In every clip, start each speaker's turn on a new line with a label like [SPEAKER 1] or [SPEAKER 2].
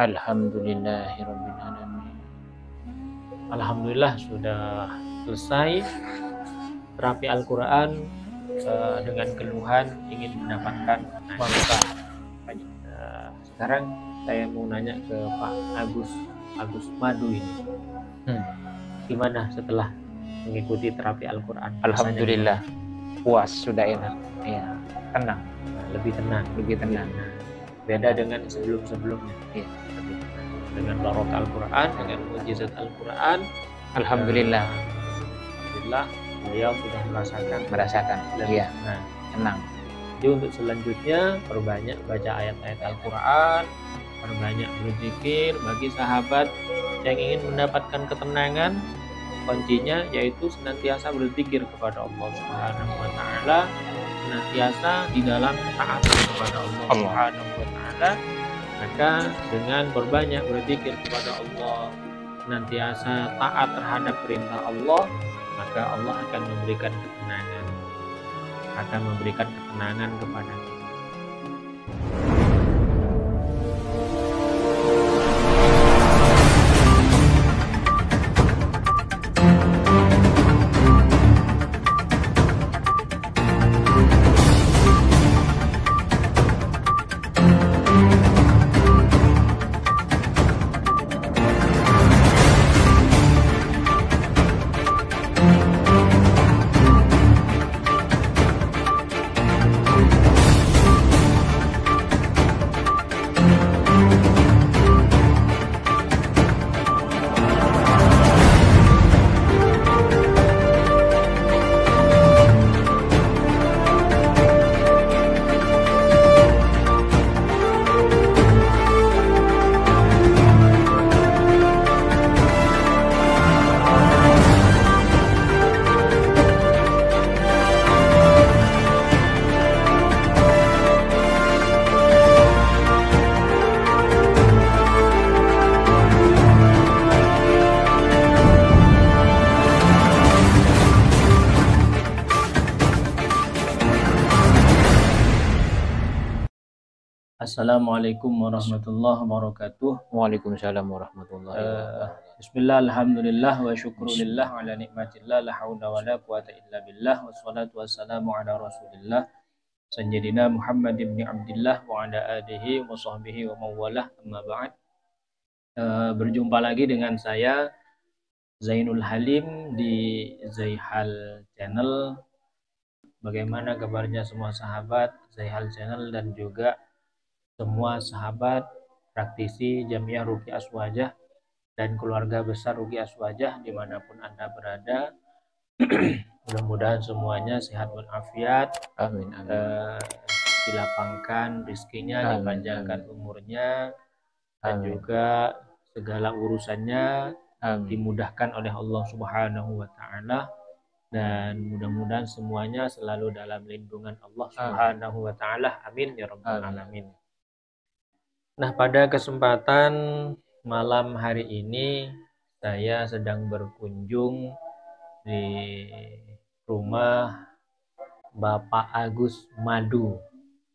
[SPEAKER 1] Alhamdulillahirabbil alamin.
[SPEAKER 2] Alhamdulillah sudah selesai terapi Al-Quran dengan keluhan ingin mendapatkan manfaat. Sekarang saya mau nanya ke Pak Agus Madu ini. Gimana setelah mengikuti terapi Al-Quran?
[SPEAKER 1] Alhamdulillah puas, sudah enak. Ya, tenang.
[SPEAKER 2] Lebih tenang. Beda dengan sebelum-sebelumnya.
[SPEAKER 1] Ya.
[SPEAKER 2] Dengan barokah Al-Quran, dengan mukjizat Al-Quran.
[SPEAKER 1] Alhamdulillah.
[SPEAKER 2] Alhamdulillah beliau sudah merasakan.
[SPEAKER 1] Iya.
[SPEAKER 2] Nah,
[SPEAKER 1] tenang.
[SPEAKER 2] Jadi untuk selanjutnya perbanyak baca ayat-ayat Al-Quran, perbanyak berzikir. Bagi sahabat yang ingin mendapatkan ketenangan, kuncinya yaitu senantiasa berzikir kepada Allah Subhanahu wa Ta'ala, senantiasa di dalam taat kepada Allah Subhanahu wa Ta'ala. Maka dengan berbanyak berzikir kepada Allah, senantiasa taat terhadap perintah Allah, maka Allah akan memberikan ketenangan, kepada kita. Assalamualaikum warahmatullahi wabarakatuh.
[SPEAKER 1] Waalaikumsalam warahmatullahi wabarakatuh.
[SPEAKER 2] Bismillah, alhamdulillah, wa syukrulillah ala nikmatillah, la haula wa la quwata illa billah, wassalatu wassalamu ala rasulillah sayyidina Muhammad ibn Abdillah wa ala alihi wa sahbihi wa mawalah, amma ba'd. Berjumpa lagi dengan saya Zainul Halim di Zayhal Channel. Bagaimana kabarnya semua sahabat Zayhal Channel dan juga semua sahabat praktisi Jamiah Ruqyah Aswajah dan keluarga besar Ruqyah Aswajah dimanapun Anda berada. Mudah-mudahan semuanya sehat walafiat.
[SPEAKER 1] Amin.
[SPEAKER 2] Dilapangkan rezekinya, dipanjangkan umurnya, dan juga segala urusannya dimudahkan oleh Allah Subhanahu wa Ta'ala. Dan mudah-mudahan semuanya selalu dalam lindungan Allah Subhanahu wa Ta'ala. Amin ya rabbal alamin. Nah, pada kesempatan malam hari ini saya sedang berkunjung di rumah Bapak Agus Madu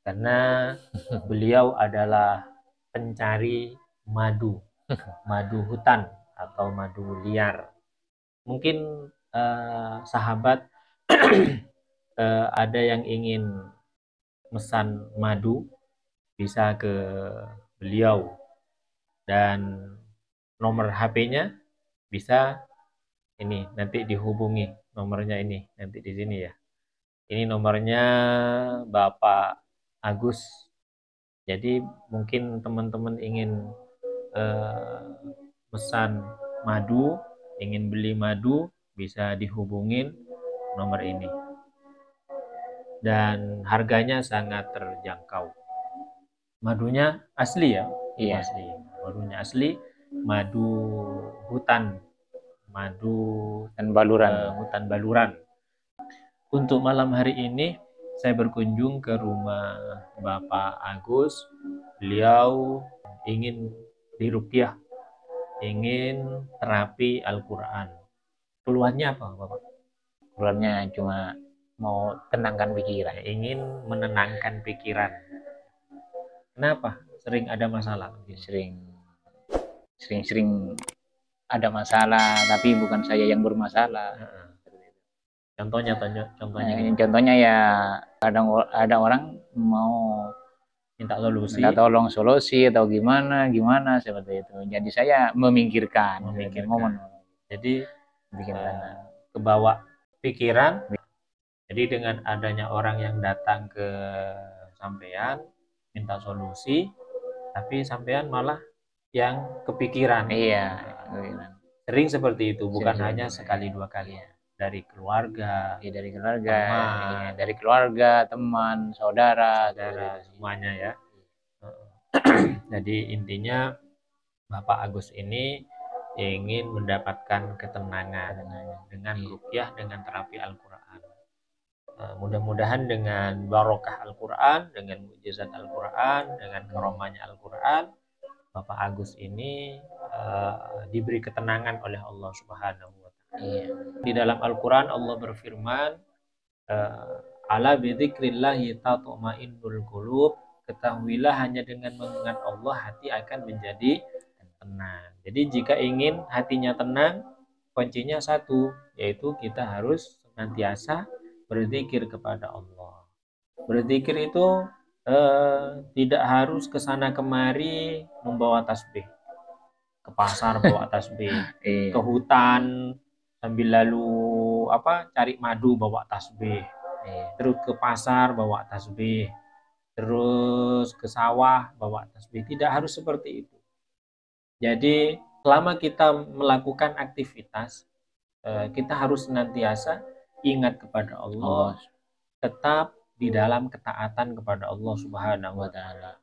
[SPEAKER 2] karena beliau adalah pencari madu hutan atau madu liar. Mungkin sahabat ada yang ingin mesan madu, bisa ke beliau, dan nomor HP-nya bisa ini nanti dihubungi, nomornya ini nanti di sini ya. Ini nomornya Bapak Agus. Jadi mungkin teman-teman ingin pesan madu, ingin beli madu, bisa dihubungin nomor ini. Dan harganya sangat terjangkau. Madunya asli ya?
[SPEAKER 1] Iya.
[SPEAKER 2] Asli. Madunya asli, madu hutan, hutan baluran. Untuk malam hari ini saya berkunjung ke rumah Bapak Agus. Beliau ingin diruqyah, ingin terapi Al-Quran. Keluhannya apa Bapak?
[SPEAKER 1] Keluhannya cuma mau tenangkan pikiran.
[SPEAKER 2] Ingin menenangkan pikiran. Kenapa? Sering ada masalah?
[SPEAKER 1] Sering sering-sering ada masalah, tapi bukan saya yang bermasalah.
[SPEAKER 2] Contohnya
[SPEAKER 1] Contohnya ya ada orang mau
[SPEAKER 2] minta solusi,
[SPEAKER 1] minta tolong solusi atau gimana seperti itu. Jadi saya memikirkan.
[SPEAKER 2] Jadi
[SPEAKER 1] bikin
[SPEAKER 2] kebawa pikiran. Jadi dengan adanya orang yang datang ke sampean minta solusi, tapi sampean malah yang kepikiran.
[SPEAKER 1] Iya.
[SPEAKER 2] Sering seperti itu, bukan hanya sekali dua kali. Dari keluarga,
[SPEAKER 1] dari keluarga, teman, saudara,
[SPEAKER 2] semuanya ya. Jadi intinya Bapak Agus ini ingin mendapatkan ketenangan dengan ruqyah, dengan terapi Al-Quran. Mudah-mudahan dengan barokah Al-Quran, dengan mukjizat Al-Quran, dengan karomahnya Al-Quran, Bapak Agus ini diberi ketenangan oleh Allah Subhanahu wa Ta'ala. Di dalam Al-Quran Allah berfirman, ala bidzikrillahi tatma'innul qulub, ketahuilah hanya dengan mengingat Allah hati akan menjadi tenang. Jadi jika ingin hatinya tenang, kuncinya satu, yaitu kita harus senantiasa berzikir kepada Allah. Berzikir itu tidak harus kesana kemari membawa tasbih, ke pasar bawa tasbih, ke hutan sambil lalu cari madu bawa tasbih, terus ke pasar bawa tasbih, terus ke sawah bawa tasbih. Tidak harus seperti itu. Jadi selama kita melakukan aktivitas, kita harus senantiasa ingat kepada Allah, tetap di dalam ketaatan kepada Allah Subhanahu wa Ta'ala.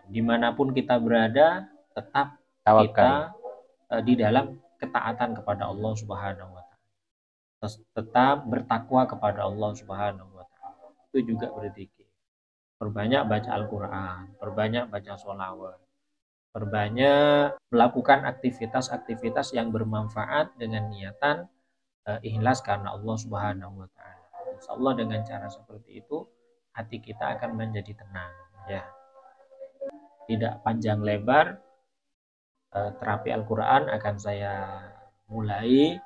[SPEAKER 2] Dimanapun kita berada, tetap kita di dalam ketaatan kepada Allah Subhanahu wa Ta'ala. Tetap bertakwa kepada Allah Subhanahu wa Ta'ala. Itu juga berzikir. Perbanyak baca Al-Quran, perbanyak baca sholawat, perbanyak melakukan aktivitas-aktivitas yang bermanfaat dengan niatan ikhlas karena Allah Subhanahu wa Ta'ala. Insya Allah dengan cara seperti itu hati kita akan menjadi tenang, ya. Tidak panjang lebar, terapi Al-Quran akan saya mulai.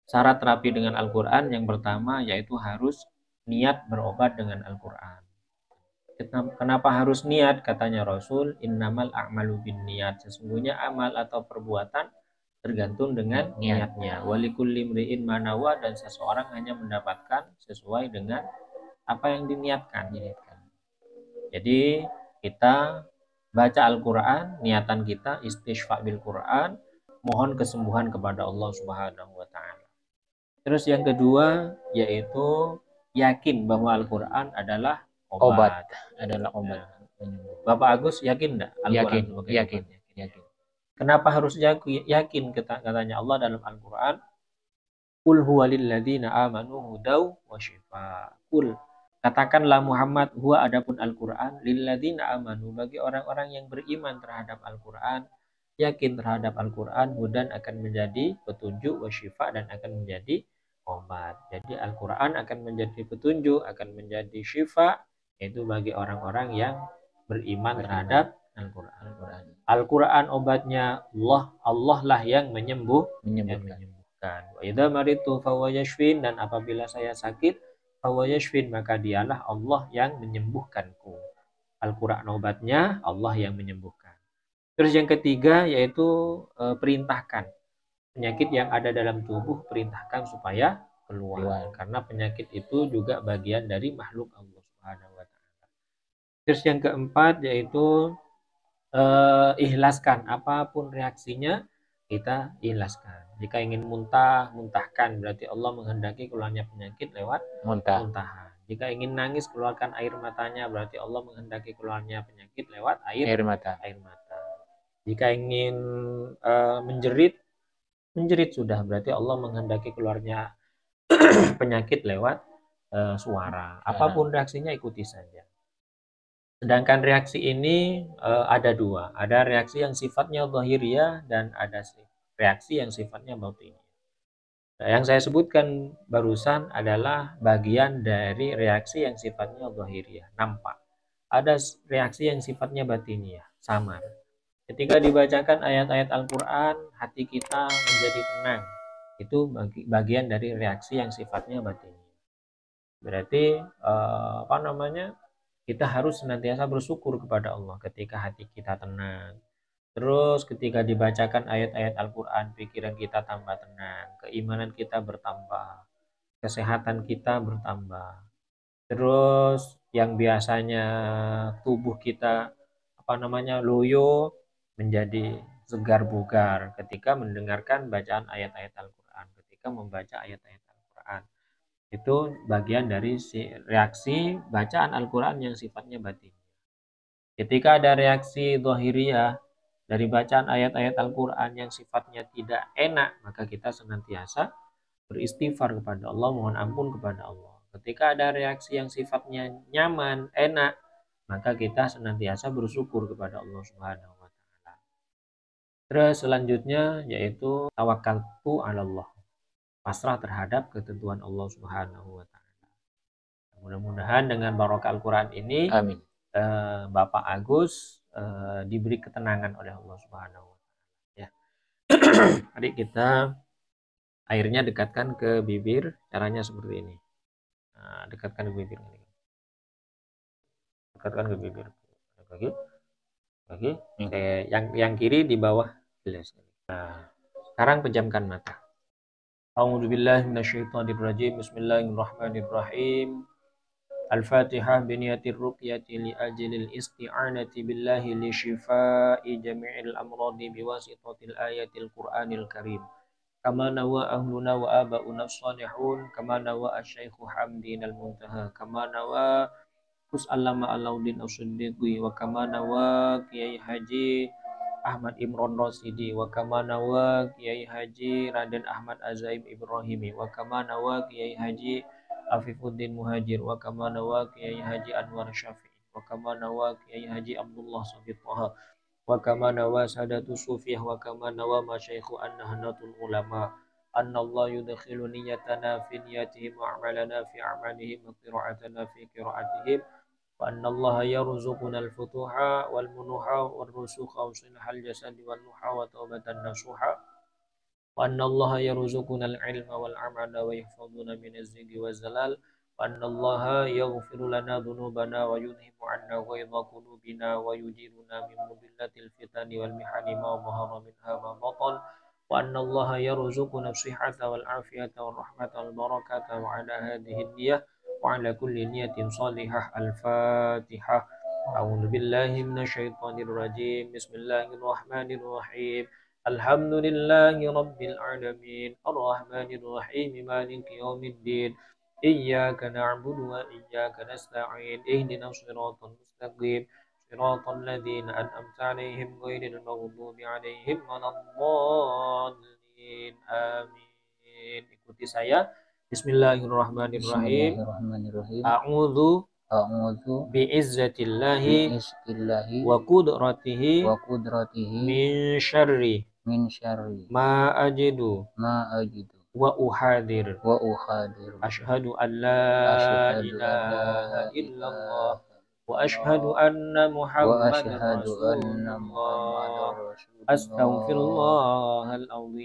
[SPEAKER 2] Syarat terapi dengan Al-Quran yang pertama yaitu harus niat berobat dengan Al-Quran. Kenapa harus niat? Katanya Rasul, innamal a'malu binniyat. Sesungguhnya amal atau perbuatan tergantung dengan niatnya. Walikulli imri'in ma nawa, dan seseorang hanya mendapatkan sesuai dengan apa yang diniatkan. Jadi kita baca Al-Quran, niatan kita istighfar bil Quran, mohon kesembuhan kepada Allah Subhanahu wa Ta'ala. Terus yang kedua yaitu yakin bahwa Al-Quran adalah obat. Bapak Agus yakin enggak Al-Quran sebagai obat? Yakin. Kenapa harus yakin? Katanya Allah dalam Al-Quran, qul huwa lilladzina amanu hudaw wa shifa. Qul, katakanlah Muhammad, huwa adapun Al-Quran, lilladzina amanu, bagi orang-orang yang beriman terhadap Al-Quran, yakin terhadap Al-Quran, hudan akan menjadi petunjuk, wa shifa, dan akan menjadi obat. Jadi Al-Quran akan menjadi petunjuk, akan menjadi syifa, yaitu bagi orang-orang yang beriman terhadap Al-Quran. Al-Quran obatnya Allah lah yang menyembuhkan. Wa idza maritu fahuwa yashfin, dan apabila saya sakit, fahuwa yashfin, maka dialah Allah yang menyembuhkanku. Al-Quran obatnya, Allah yang menyembuhkan. Terus yang ketiga yaitu perintahkan penyakit yang ada dalam tubuh, perintahkan supaya keluar. Karena penyakit itu juga bagian dari makhluk Allah Subhanahu wa Ta'ala. Terus yang keempat yaitu ikhlaskan, apapun reaksinya kita ikhlaskan. Jika ingin muntah, muntahkan, berarti Allah menghendaki keluarnya penyakit lewat muntahan. Jika ingin nangis, keluarkan air matanya, berarti Allah menghendaki keluarnya penyakit lewat air mata. Jika ingin menjerit sudah, berarti Allah menghendaki keluarnya penyakit lewat suara. Apapun reaksinya ikuti saja. Sedangkan reaksi ini ada dua. Ada reaksi yang sifatnya zahiriyah dan ada reaksi yang sifatnya batiniyah. Nah, yang saya sebutkan barusan adalah bagian dari reaksi yang sifatnya zahiriyah, nampak. Ada reaksi yang sifatnya batiniyah, samar. Ketika dibacakan ayat-ayat Al-Quran, hati kita menjadi tenang. Itu bagian dari reaksi yang sifatnya batin. Berarti kita harus senantiasa bersyukur kepada Allah ketika hati kita tenang. Terus ketika dibacakan ayat-ayat Al-Quran, pikiran kita tambah tenang, keimanan kita bertambah, kesehatan kita bertambah. Terus yang biasanya tubuh kita loyo menjadi segar bugar ketika mendengarkan bacaan ayat-ayat Al-Quran, ketika membaca ayat-ayat Al-Quran. Itu bagian dari reaksi bacaan Al-Quran yang sifatnya batin. Ketika ada reaksi zahiriyah dari bacaan ayat-ayat Al-Quran yang sifatnya tidak enak, maka kita senantiasa beristighfar kepada Allah, mohon ampun kepada Allah. Ketika ada reaksi yang sifatnya nyaman, enak, maka kita senantiasa bersyukur kepada Allah Subhanahu wa taala. Terus selanjutnya yaitu tawakkaltu 'ala Allah. Pasrah terhadap ketentuan Allah Subhanahu wa taala. Mudah-mudahan dengan barokah Al-Qur'an ini,
[SPEAKER 1] Amin.
[SPEAKER 2] Bapak Agus diberi ketenangan oleh Allah Subhanahu wa taala ya. Adik kita airnya dekatkan ke bibir, caranya seperti ini. Nah, dekatkan ke bibir. Dekatkan ke bibir. Lagi. Yang kiri di bawah gelas. Nah, sekarang pejamkan mata. A'udzubillahi minasyaitonirrajim. Bismillahirrahmanirrahim. Al-Fatihah biniyatir ruqyati li ajlil isti'anati billahi li shifa'i jami'il amradi biwasitatil ayatil Qur'anil Karim. Kama nawa ahluna wa aba'una salihun, kama nawa asy-syaikhu Hamdin al-Muntaha, kama nawa Gus Allama Alauddin As-Siddiqi, wa kama nawa Kiai Haji Ahmad Imron Rosidi, wa kama nawa Kiai Haji Raden Ahmad Azaim Ibrahimi, wa kama nawa Kiai Haji Afifuddin Muhajir, wa kama nawa Kiai Haji Anwar Syafi'i, wa kama nawa Kiai Haji Abdullah Sabit Taha, wa kama nawa Sadatu Sufiyah, wa kama nawa Masyaikhu An-Nahdlatul Ulama, anna Allah yudkhilu niyatana fi niyatihim wa a'malana fi a'malihim wa qira'atana fi qira'atihim, wa anna Allah yarzuquna al-futuha wal munuha wal rusukha wa sinhal jasad wal nuha wa taubatan nasuha, wa anna Allah yarzuquna al-ilma wal amala wa yahfazuna min az-zigi wa zalal, wa anna Allah yaghfiru lana dhunubana wa yudhibu 'anna ghayza qulubina wa yujiruna min mudillatil fitani wal mihani ma dhahara minha ma batan, wa anna Allah yarzuquna as-sihhata wal afiyata wal rahmata wal barakata wa 'ala hadhihi an-niyyah wa 'ala kulli niyyatin salihah. Al-Fatihah. A'udzu billahi minasyaitonir rajim. Bismillahirrahmanirrahim. Alhamdulillahi Rabbil Alamin, Ar-Rahmanir Rahim, Maliki Yawmiddin, Iyyaka na'budu wa iyyaka nasta'in, Ihdinas siratal mustaqim, siratal ladzina an'amta 'alaihim ghairil maghdubi 'alaihim waladdallin. Amin. Ikuti saya. Bismillahirrahmanirrahim.
[SPEAKER 1] Bismillahirrahmanirrahim.
[SPEAKER 2] A'udzu bi'izzatillahi wa qudratihi min syarri ma ajidu wa uhadir. Asyhadu an la ilaha illallah wa asyhadu anna Muhammadar Rasulullah. Astaghfirullahal azim.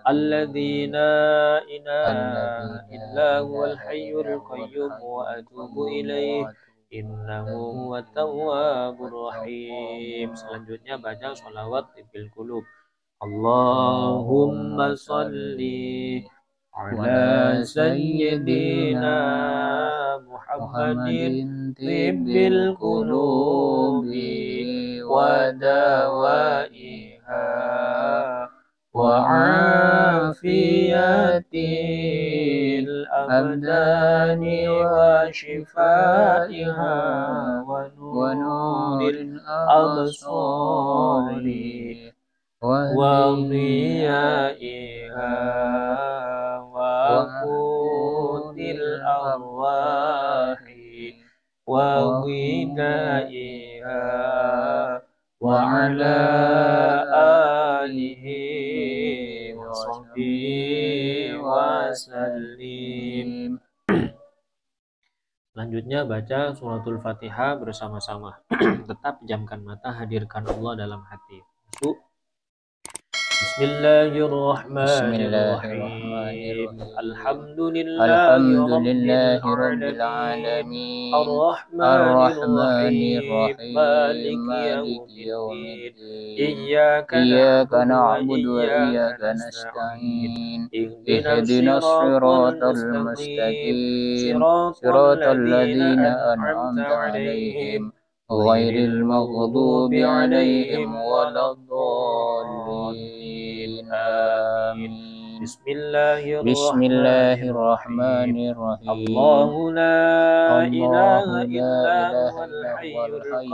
[SPEAKER 2] Alladzi la ilaha illa huwal hayyul qayyum wa atubu ilaih. Innahu huwat tawwabur rahim. Selanjutnya baca sholawat bil qulub. Allahumma sholli ala sayyidina Muhammadin tibbil qulubi wa dawaiha wa afiyatil abdani wa shifaiha wa nuril absari wa dhiyaiha wa qutil arwahi wa ghidaiha wa ala alihi wa sahbihi wa sallim. Selanjutnya baca suratul Fatihah bersama-sama. Tetap pejamkan mata, hadirkan Allah dalam hati. Masuk. Bismillahirrahmanirrahim. Alhamdulillahi
[SPEAKER 1] Alhamdulillahi
[SPEAKER 2] Rabbil
[SPEAKER 1] Rabbil
[SPEAKER 2] Alamin.
[SPEAKER 1] Alamin.
[SPEAKER 2] Ar-Rahmanirrahim.
[SPEAKER 1] Ar-Rahmanirrahim.
[SPEAKER 2] Maliki
[SPEAKER 1] Maliki
[SPEAKER 2] Yawmiddin.
[SPEAKER 1] Yawmiddin.
[SPEAKER 2] Iyyaka
[SPEAKER 1] Iyyaka
[SPEAKER 2] na'budu wa
[SPEAKER 1] na'budu wa
[SPEAKER 2] iyyaka
[SPEAKER 1] iyyaka
[SPEAKER 2] nasta'in.
[SPEAKER 1] nasta'in.
[SPEAKER 2] Ihdinas
[SPEAKER 1] Ihdinas
[SPEAKER 2] siratal
[SPEAKER 1] siratal
[SPEAKER 2] mustaqim.
[SPEAKER 1] mustaqim.
[SPEAKER 2] Siratal
[SPEAKER 1] Siratal
[SPEAKER 2] ladzina
[SPEAKER 1] ladzina
[SPEAKER 2] an'amta
[SPEAKER 1] an'amta 'alaihim
[SPEAKER 2] 'alaihim
[SPEAKER 1] ghairil
[SPEAKER 2] ghairil
[SPEAKER 1] maghdubi
[SPEAKER 2] maghdubi 'alaihim
[SPEAKER 1] 'alaihim
[SPEAKER 2] waladdallin.
[SPEAKER 1] waladdallin.
[SPEAKER 2] Amin.
[SPEAKER 1] Amin.
[SPEAKER 2] Bismillahirrahmanirrahim.
[SPEAKER 1] Bismillahirrahmanirrahim.
[SPEAKER 2] Allahu la ilaha
[SPEAKER 1] Allahu la
[SPEAKER 2] illa
[SPEAKER 1] ilaha
[SPEAKER 2] huwal
[SPEAKER 1] illa huwal
[SPEAKER 2] hayyul
[SPEAKER 1] hayyul
[SPEAKER 2] qayyum.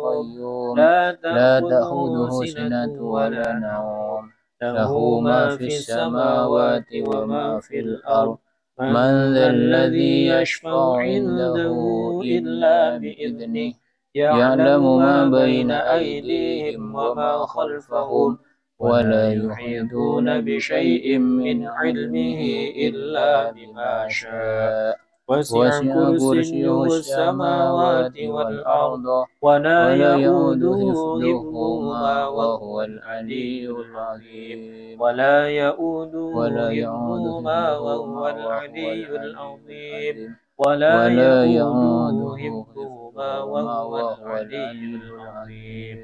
[SPEAKER 1] qayyum.
[SPEAKER 2] La
[SPEAKER 1] La
[SPEAKER 2] ta'khudhuhu
[SPEAKER 1] ta'khudhuhu
[SPEAKER 2] sinatun
[SPEAKER 1] sinatun
[SPEAKER 2] wa
[SPEAKER 1] wa
[SPEAKER 2] la
[SPEAKER 1] la
[SPEAKER 2] nawm.
[SPEAKER 1] nawm.
[SPEAKER 2] Lahu
[SPEAKER 1] Lahu
[SPEAKER 2] ma
[SPEAKER 1] ma
[SPEAKER 2] fis
[SPEAKER 1] fis
[SPEAKER 2] samawati
[SPEAKER 1] samawati
[SPEAKER 2] wa
[SPEAKER 1] wa
[SPEAKER 2] ma
[SPEAKER 1] ma
[SPEAKER 2] fil
[SPEAKER 1] fil
[SPEAKER 2] ard.
[SPEAKER 1] ard.
[SPEAKER 2] Man
[SPEAKER 1] Man
[SPEAKER 2] dhal ladzi
[SPEAKER 1] dzalladzi
[SPEAKER 2] yashfa'u
[SPEAKER 1] yashfa'u 'indahu
[SPEAKER 2] 'indahu illa
[SPEAKER 1] illa
[SPEAKER 2] bi'idhnihi.
[SPEAKER 1] bi'idhnihi.
[SPEAKER 2] Ya'lamu
[SPEAKER 1] Ya'lamu
[SPEAKER 2] ma
[SPEAKER 1] ma
[SPEAKER 2] baina
[SPEAKER 1] baina
[SPEAKER 2] aydihim
[SPEAKER 1] aydihim
[SPEAKER 2] wa
[SPEAKER 1] wa
[SPEAKER 2] ma
[SPEAKER 1] ma
[SPEAKER 2] khalfahum.
[SPEAKER 1] khalfahum.
[SPEAKER 2] Wa la
[SPEAKER 1] ولا
[SPEAKER 2] yuhituna
[SPEAKER 1] يحيطون
[SPEAKER 2] bi
[SPEAKER 1] بشيء
[SPEAKER 2] syai'in min
[SPEAKER 1] من علمه
[SPEAKER 2] 'ilmihi illa
[SPEAKER 1] إلا
[SPEAKER 2] bima
[SPEAKER 1] بما
[SPEAKER 2] syaa.
[SPEAKER 1] شاء.
[SPEAKER 2] Wasi'a
[SPEAKER 1] وسع كرسيه
[SPEAKER 2] kursiyyuhu
[SPEAKER 1] السماوات
[SPEAKER 2] samawati wal ard.
[SPEAKER 1] والأرض
[SPEAKER 2] Wa la
[SPEAKER 1] ولا يؤوده
[SPEAKER 2] ya'uduhu
[SPEAKER 1] حفظهما
[SPEAKER 2] hifdhuhuma wa
[SPEAKER 1] وهو
[SPEAKER 2] huwal
[SPEAKER 1] العلي
[SPEAKER 2] aliyyul azim.
[SPEAKER 1] العظيم.
[SPEAKER 2] Wa la ya'uduhu
[SPEAKER 1] ولا يؤوده
[SPEAKER 2] hifdhuhuma wa
[SPEAKER 1] حفظهما
[SPEAKER 2] huwal
[SPEAKER 1] وهو
[SPEAKER 2] aliyyul
[SPEAKER 1] العلي
[SPEAKER 2] azim.
[SPEAKER 1] العظيم.
[SPEAKER 2] Wa la
[SPEAKER 1] ولا يؤوده
[SPEAKER 2] ya'uduhu hifdhuhuma wa
[SPEAKER 1] حفظهما
[SPEAKER 2] huwal
[SPEAKER 1] وهو العلي
[SPEAKER 2] aliyyul azim.
[SPEAKER 1] العظيم.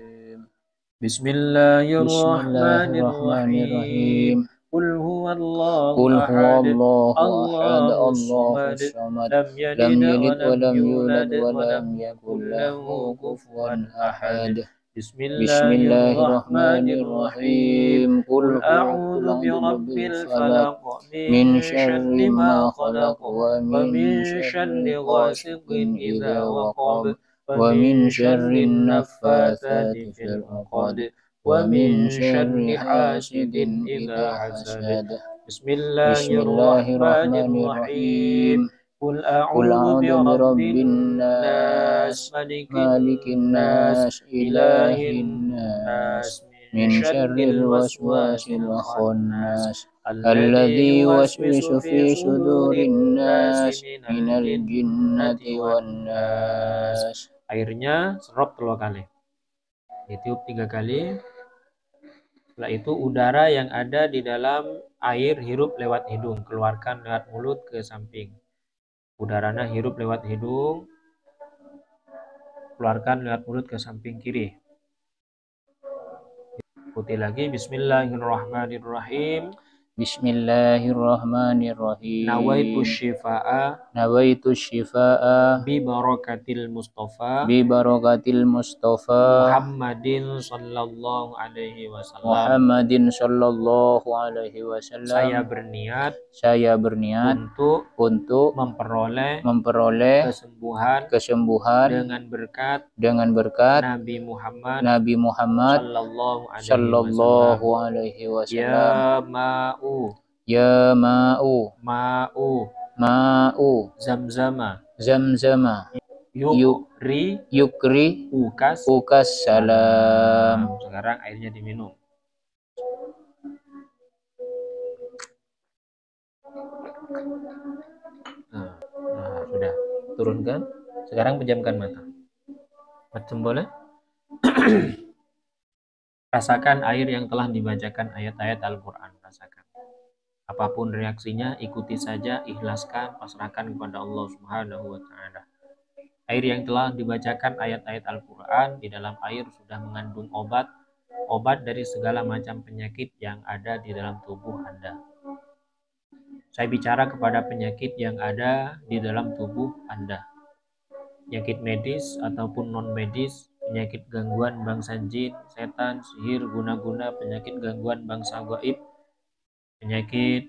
[SPEAKER 1] بسم الله الرحمن
[SPEAKER 2] Bismillahirrahmanirrahim.
[SPEAKER 1] الرحيم.
[SPEAKER 2] Qul huwallahu
[SPEAKER 1] قل هو
[SPEAKER 2] ahad.
[SPEAKER 1] الله أحد
[SPEAKER 2] Allahus
[SPEAKER 1] الله
[SPEAKER 2] samad.
[SPEAKER 1] الصمد
[SPEAKER 2] Lam
[SPEAKER 1] لم
[SPEAKER 2] yalid wa
[SPEAKER 1] يلد
[SPEAKER 2] lam
[SPEAKER 1] ولم
[SPEAKER 2] yulad
[SPEAKER 1] يولد
[SPEAKER 2] wa lam
[SPEAKER 1] ولم
[SPEAKER 2] yakul
[SPEAKER 1] يكن له
[SPEAKER 2] lahu
[SPEAKER 1] كفوا
[SPEAKER 2] kufuwan ahad.
[SPEAKER 1] أحد. بسم الله الرحمن
[SPEAKER 2] Bismillahirrahmanirrahim.
[SPEAKER 1] الرحيم.
[SPEAKER 2] Qul
[SPEAKER 1] قل
[SPEAKER 2] a'udzu
[SPEAKER 1] أعوذ برب
[SPEAKER 2] birabbil
[SPEAKER 1] الفلق
[SPEAKER 2] falaq
[SPEAKER 1] من
[SPEAKER 2] min
[SPEAKER 1] شر
[SPEAKER 2] syarri ma
[SPEAKER 1] ما
[SPEAKER 2] khalaq
[SPEAKER 1] خلق
[SPEAKER 2] wa
[SPEAKER 1] ومن
[SPEAKER 2] min
[SPEAKER 1] شر
[SPEAKER 2] syarri
[SPEAKER 1] غاسق
[SPEAKER 2] ghasiqin
[SPEAKER 1] إذا
[SPEAKER 2] idza
[SPEAKER 1] وقب
[SPEAKER 2] waqab wa
[SPEAKER 1] ومن
[SPEAKER 2] min
[SPEAKER 1] شر
[SPEAKER 2] syarrin
[SPEAKER 1] النفاثات
[SPEAKER 2] naffatsati
[SPEAKER 1] في
[SPEAKER 2] fil 'uqad
[SPEAKER 1] العقد
[SPEAKER 2] wa
[SPEAKER 1] ومن
[SPEAKER 2] min
[SPEAKER 1] شر
[SPEAKER 2] syarri
[SPEAKER 1] حاسد
[SPEAKER 2] hasidin idza
[SPEAKER 1] إذا
[SPEAKER 2] hasad.
[SPEAKER 1] حسد. بسم الله الرحمن
[SPEAKER 2] Bismillahirrahmanirrahim.
[SPEAKER 1] الرحيم.
[SPEAKER 2] Qul
[SPEAKER 1] قل
[SPEAKER 2] a'udzu
[SPEAKER 1] أعوذ برب
[SPEAKER 2] birabbin nas,
[SPEAKER 1] الناس
[SPEAKER 2] malikin
[SPEAKER 1] مالك
[SPEAKER 2] nas,
[SPEAKER 1] الناس إله
[SPEAKER 2] ilahin nas,
[SPEAKER 1] الناس
[SPEAKER 2] min
[SPEAKER 1] من شر
[SPEAKER 2] syarril
[SPEAKER 1] الوسواس
[SPEAKER 2] waswasil khannas,
[SPEAKER 1] الخناس
[SPEAKER 2] alladzi
[SPEAKER 1] الذي
[SPEAKER 2] yuwaswisu
[SPEAKER 1] يوسوس
[SPEAKER 2] fi
[SPEAKER 1] في صدور
[SPEAKER 2] sudurin nasi
[SPEAKER 1] الناس
[SPEAKER 2] minal
[SPEAKER 1] من الجنة
[SPEAKER 2] jinnati wan nas.
[SPEAKER 1] والناس.
[SPEAKER 2] Airnya serop 3 kali. Ditiup 3 kali. Setelah itu udara yang ada di dalam air hirup lewat hidung, keluarkan lewat mulut ke samping. Udaranya hirup lewat hidung, keluarkan lewat mulut ke samping kiri. Ikuti lagi. Bismillahirrahmanirrahim.
[SPEAKER 1] بسم الله الرحمن الرحيم.
[SPEAKER 2] Nawaitu syifa'a
[SPEAKER 1] نويت الشفاء
[SPEAKER 2] bi barakatil Mustafa
[SPEAKER 1] ببركة المصطفى
[SPEAKER 2] Muhammadin sallallahu alaihi wasallam.
[SPEAKER 1] محمد صلى الله عليه وسلم.
[SPEAKER 2] Saya berniat untuk
[SPEAKER 1] memperoleh
[SPEAKER 2] kesembuhan
[SPEAKER 1] dengan berkat
[SPEAKER 2] Nabi Muhammad
[SPEAKER 1] sallallahu alaihi wasallam. Ya ma'u
[SPEAKER 2] Zamzama
[SPEAKER 1] zamzama yukri
[SPEAKER 2] ukas.
[SPEAKER 1] ukas salam.
[SPEAKER 2] Sekarang airnya diminum. Nah, sudah turunkan. Sekarang pejamkan mata. Macam boleh. Rasakan air yang telah dibacakan ayat-ayat Al-Quran. Rasakan. Apapun reaksinya, ikuti saja, ikhlaskan, pasrahkan kepada Allah Subhanahu wa Ta'ala. Air yang telah dibacakan ayat-ayat Al-Quran, di dalam air sudah mengandung obat dari segala macam penyakit yang ada di dalam tubuh Anda. Saya bicara kepada penyakit yang ada di dalam tubuh Anda. Penyakit medis ataupun non-medis, penyakit gangguan bangsa jin, setan, sihir, guna-guna, penyakit gangguan bangsa gaib, penyakit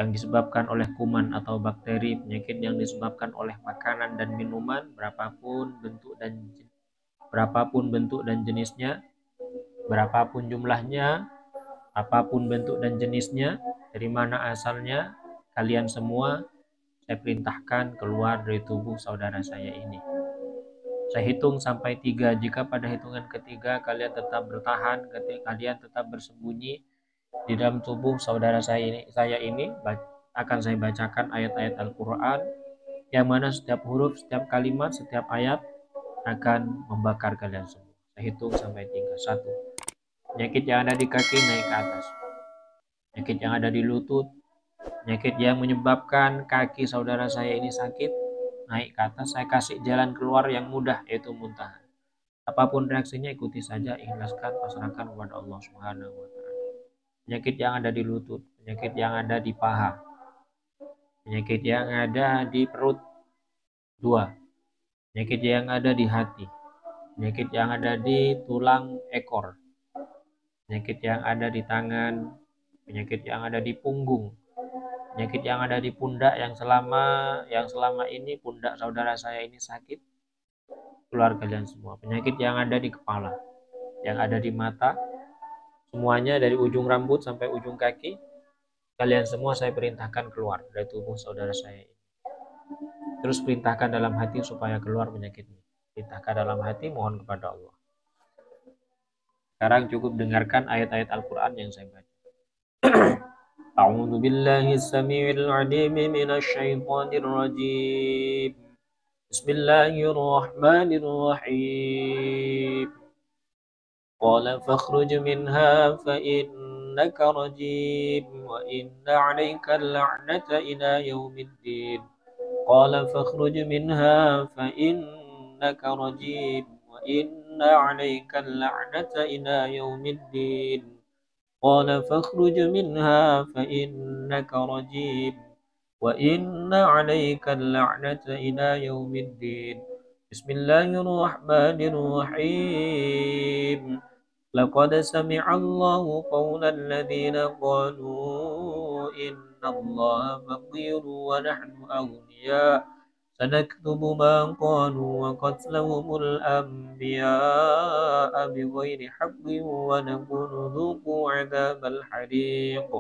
[SPEAKER 2] yang disebabkan oleh kuman atau bakteri, penyakit yang disebabkan oleh makanan dan minuman, berapapun bentuk dan jenisnya, berapapun jumlahnya, apapun bentuk dan jenisnya, dari mana asalnya, kalian semua saya perintahkan keluar dari tubuh saudara saya ini. Saya hitung sampai 3. Jika pada hitungan ketiga kalian tetap bertahan, kalian tetap bersembunyi di dalam tubuh saudara saya ini akan saya bacakan ayat-ayat Al-Quran. yang mana setiap huruf, setiap kalimat, setiap ayat akan membakar kalian semua. Saya hitung sampai 3. 1. Penyakit yang ada di kaki naik ke atas. Penyakit yang ada di lutut, penyakit yang menyebabkan kaki saudara saya ini sakit, naik ke atas. Saya kasih jalan keluar yang mudah, yaitu muntahan. Apapun reaksinya ikuti saja, ikhlaskan, pasrahkan kepada Allah Subhanahu wa taala. Penyakit yang ada di lutut, penyakit yang ada di paha, penyakit yang ada di perut, 2. Penyakit yang ada di hati, penyakit yang ada di tulang ekor, penyakit yang ada di tangan, penyakit yang ada di punggung, penyakit yang ada di pundak yang selama ini pundak saudara saya ini sakit, keluar kalian semua. Penyakit yang ada di kepala, yang ada di mata, semuanya dari ujung rambut sampai ujung kaki, kalian semua saya perintahkan keluar dari tubuh saudara saya ini. Terus perintahkan dalam hati supaya keluar penyakitnya. Perintahkan dalam hati, mohon kepada Allah. Sekarang cukup dengarkan ayat-ayat Al-Quran yang saya baca. A'udzu billahi as-sami'il 'alim minasy syaithanir rajim. Bismillahirrahmanirrahim. Qala fakhruj minha fa innaka rajim wa inna 'alaika al-la'nata ila yaumiddin. Qala fakhruj minha fa innaka rajim wa inna 'alaika al-la'nata ila yaumiddin. قال فاخرج منها فإنك رجيم وإن عليك اللعنة إلى يوم الدين بسم الله الرحمن الرحيم لقد سمع الله قول الذين قالوا إن الله فقير ونحن أغنياء سنكتب ما قالوا وقتلهم الأنبياء بغير حق ونقول ذوقوا عذاب الحريق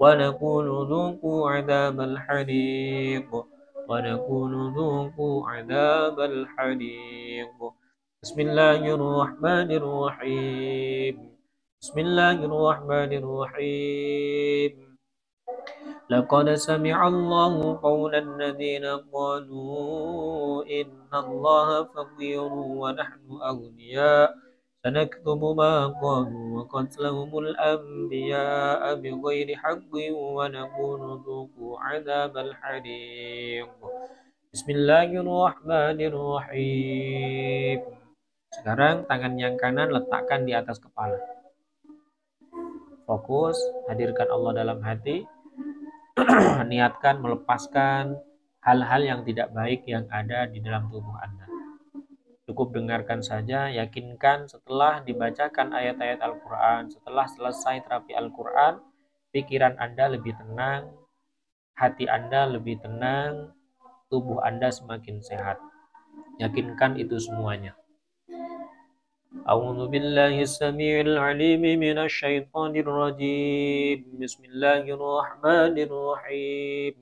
[SPEAKER 2] ونقول ذوقوا عذاب الحريق ونقول ذوقوا عذاب الحريق بسم الله الرحمن الرحيم بسم الله الرحمن الرحيم لقد سمع الله قول الذين قالوا إن الله فقير ونحن أغنياء سنكتب ما قالوا وقتلهم الأنبياء بغير حق ونقول ذوقوا عذاب الحريق بسم الله الرحمن الرحيم. Sekarang tangan yang kanan letakkan di atas kepala. Fokus, hadirkan Allah dalam hati. Niatkan melepaskan hal-hal yang tidak baik yang ada di dalam tubuh Anda. Cukup dengarkan saja, yakinkan setelah dibacakan ayat-ayat Al-Quran, setelah selesai terapi Al-Quran, pikiran Anda lebih tenang, hati Anda lebih tenang, tubuh Anda semakin sehat. Yakinkan itu semuanya. أعوذ بالله السميع العليم من الشيطان الرجيم بسم الله الرحمن الرحيم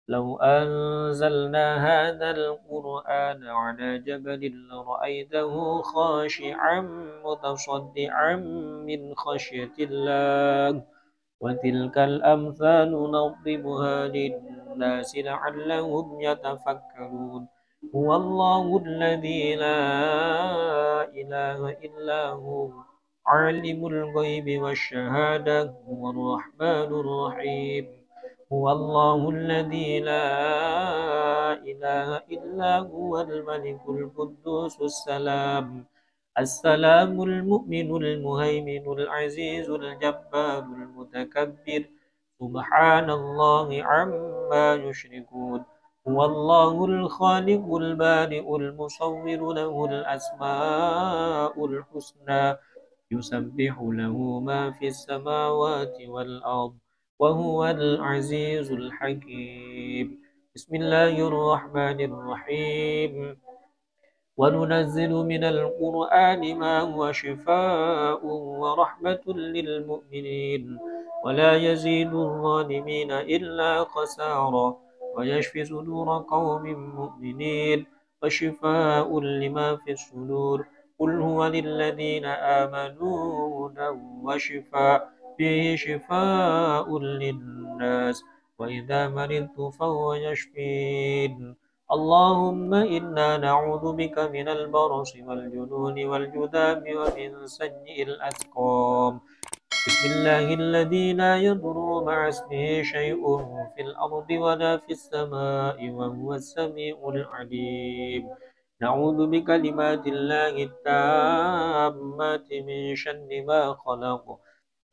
[SPEAKER 2] لو أنزلنا هذا القرآن على جبل لرأيته خاشعا متصدعا من خشية الله وتلك الأمثال نضربها للناس لعلهم يتفكرون هو الله الذي لا إله إلا هو عالم الغيب والشهادة هو الرحمن الرحيم هو الله الذي لا إله إلا هو الملك القدوس السلام المؤمن المهيمن العزيز الجبار المتكبر سبحان الله عما يشركون هو الله الخالق البارئ المصور له الأسماء الحسنى يسبح له ما في السماوات والأرض وهو العزيز الحكيم بسم الله الرحمن الرحيم وننزل من القرآن ما هو شفاء ورحمة للمؤمنين ولا يزيد الظالمين إلا خسارا ويشفي صدور قوم مؤمنين وشفاء لما في الصدور قل هو للذين آمنوا هدى وشفاء فيه شفاء للناس وإذا مرضت فهو يشفين اللهم إنا نعوذ بك من البرص والجنون والجذام ومن سيء الأسقام. بسم الله الذي لا يضر مع اسمه شيء في الأرض ولا في السماء وهو السميع العليم. نعوذ بكلمات الله التامات من شر ما خلق.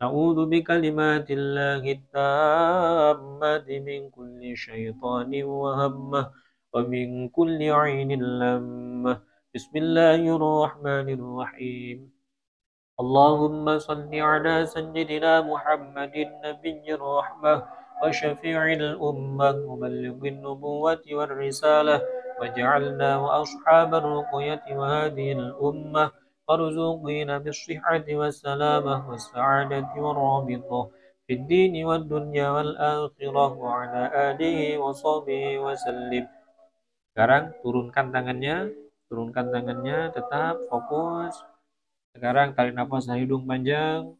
[SPEAKER 2] نعوذ بكلمات الله التامات من كل شيطان وهمة ومن كل عين لمة. بسم الله الرحمن الرحيم. اللهم صل على سيدنا محمد النبي الرحمة وشفيع الأمة ومبلغ النبوة والرسالة، وجعلنا وأصحاب الرقية وهذه الأمة مرزوقين بالصحة والسلامة والسعادة والرابطة في الدين والدنيا والآخرة وعلى آله وصحبه وسلم. Sekarang turunkan tangannya, tetap fokus. Sekarang tarik nafas dari hidung panjang,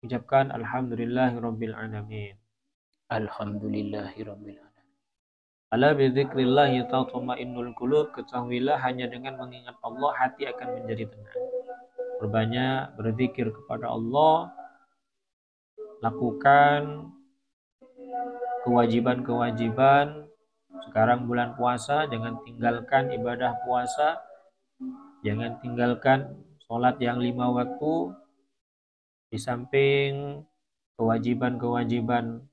[SPEAKER 2] ucapkan alhamdulillahirabbil alamin.
[SPEAKER 1] Alhamdulillahirabbil alamin.
[SPEAKER 2] Ala bidzikrillah tatma'innul qulub. Ketahuilah hanya dengan mengingat Allah hati akan menjadi tenang. Berbanyak berzikir kepada Allah, lakukan kewajiban-kewajiban. Sekarang bulan puasa, jangan tinggalkan ibadah puasa, jangan tinggalkan sholat yang 5 waktu. Di samping kewajiban-kewajiban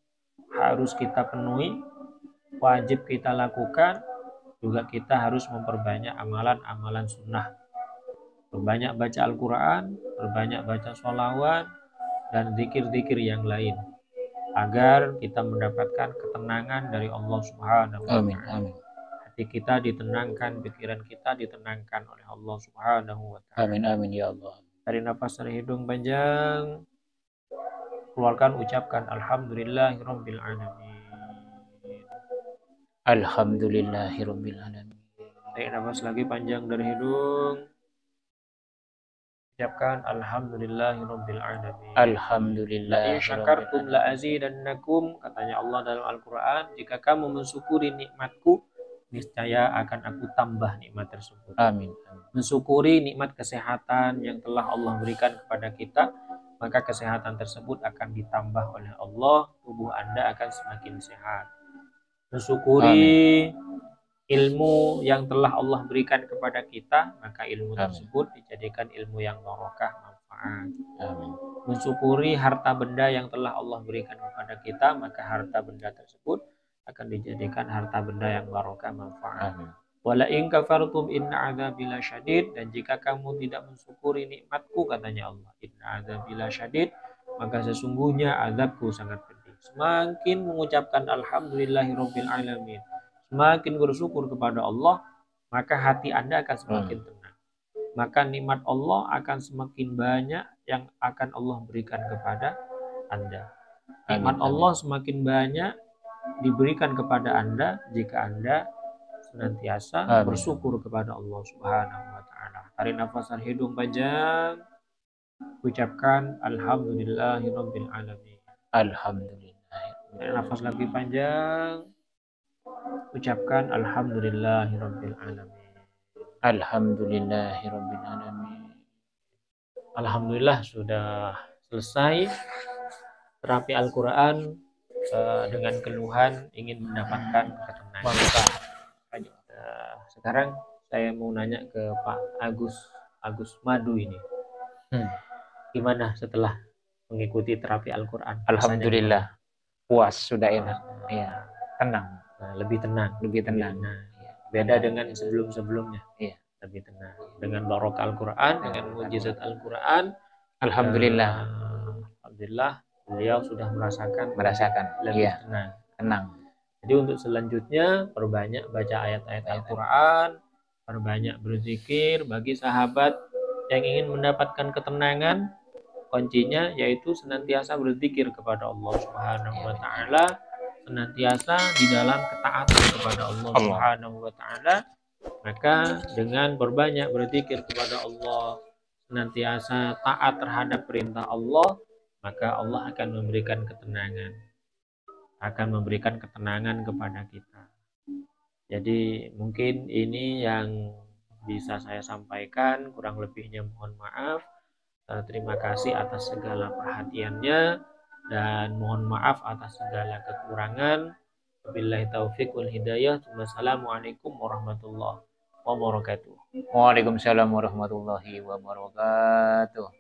[SPEAKER 2] harus kita penuhi, wajib kita lakukan, juga kita harus memperbanyak amalan-amalan sunnah. Perbanyak baca Al-Quran, perbanyak baca sholawat, dan zikir-zikir yang lain, agar kita mendapatkan ketenangan dari Allah Subhanahu wa
[SPEAKER 1] Amin,
[SPEAKER 2] Ta'ala.
[SPEAKER 1] amin.
[SPEAKER 2] Hati kita ditenangkan, pikiran kita ditenangkan oleh Allah Subhanahu wa Ta'ala.
[SPEAKER 1] Amin, amin ya Allah.
[SPEAKER 2] Tarik nafas dari hidung panjang, keluarkan, ucapkan alhamdulillahirabbil alamin.
[SPEAKER 1] Alhamdulillahirabbil alamin.
[SPEAKER 2] Tarik nafas lagi panjang dari hidung, ucapkan alhamdulillahirabbil alamin. La in syakartum la azidannakum, katanya Allah dalam Al-Qur'an, jika kamu mensyukuri nikmatku, niscaya akan aku tambah nikmat tersebut.
[SPEAKER 1] Amin.
[SPEAKER 2] Mensyukuri nikmat kesehatan yang telah Allah berikan kepada kita, maka kesehatan tersebut akan ditambah oleh Allah, tubuh Anda akan semakin sehat. Mensyukuri ilmu yang telah Allah berikan kepada kita, maka ilmu tersebut dijadikan ilmu yang barokah, manfaat.
[SPEAKER 1] Amin.
[SPEAKER 2] Mensyukuri harta benda yang telah Allah berikan kepada kita, maka harta benda tersebut akan dijadikan harta benda yang barokah, manfaat. Wala in kafartum inna adzabi lasyadid, dan jika kamu tidak mensyukuri nikmatku, katanya Allah, inna adzabi lasyadid, maka sesungguhnya azabku sangat pedih. Semakin mengucapkan alhamdulillahirabbil alamin, semakin bersyukur kepada Allah, maka hati Anda akan semakin tenang. Maka nikmat Allah akan semakin banyak yang akan Allah berikan kepada Anda. Nikmat Allah semakin banyak diberikan kepada Anda jika Anda senantiasa bersyukur kepada Allah Subhanahu wa Ta'ala. Tarik nafas dari hidung panjang, ucapkan alhamdulillahirabbil alamin.
[SPEAKER 1] Alhamdulillah.
[SPEAKER 2] Tarik nafas lagi panjang, ucapkan alhamdulillahirabbil alamin.
[SPEAKER 1] Alhamdulillahirabbil alamin.
[SPEAKER 2] Alhamdulillah sudah selesai terapi Al-Quran dengan keluhan ingin mendapatkan ketenangan. Sekarang saya mau nanya ke Pak Agus Madu ini. Gimana setelah mengikuti terapi Al-Quran?
[SPEAKER 1] Alhamdulillah, puas, sudah enak. Ya, tenang.
[SPEAKER 2] Nah, lebih tenang. Nah, beda dengan sebelum-sebelumnya.
[SPEAKER 1] Iya.
[SPEAKER 2] Lebih tenang. Dengan barokah Al-Quran, dengan mujizat Al-Quran.
[SPEAKER 1] Alhamdulillah.
[SPEAKER 2] Alhamdulillah, beliau sudah merasakan lebih
[SPEAKER 1] tenang.
[SPEAKER 2] Jadi untuk selanjutnya perbanyak baca ayat-ayat Al-Quran, perbanyak berzikir. Bagi sahabat yang ingin mendapatkan ketenangan, kuncinya yaitu senantiasa berzikir kepada Allah Subhanahu wa Ta'ala, senantiasa di dalam ketaatan kepada Allah Subhanahu wa Ta'ala. Maka dengan berbanyak berzikir kepada Allah, senantiasa taat terhadap perintah Allah, maka Allah akan memberikan ketenangan. Akan memberikan ketenangan kepada kita. Jadi mungkin ini yang bisa saya sampaikan, kurang lebihnya mohon maaf. Terima kasih atas segala perhatiannya dan mohon maaf atas segala kekurangan. Wabillahi taufiq wal hidayah. Wassalamualaikum warahmatullahi wabarakatuh.
[SPEAKER 1] Waalaikumsalam warahmatullahi wabarakatuh.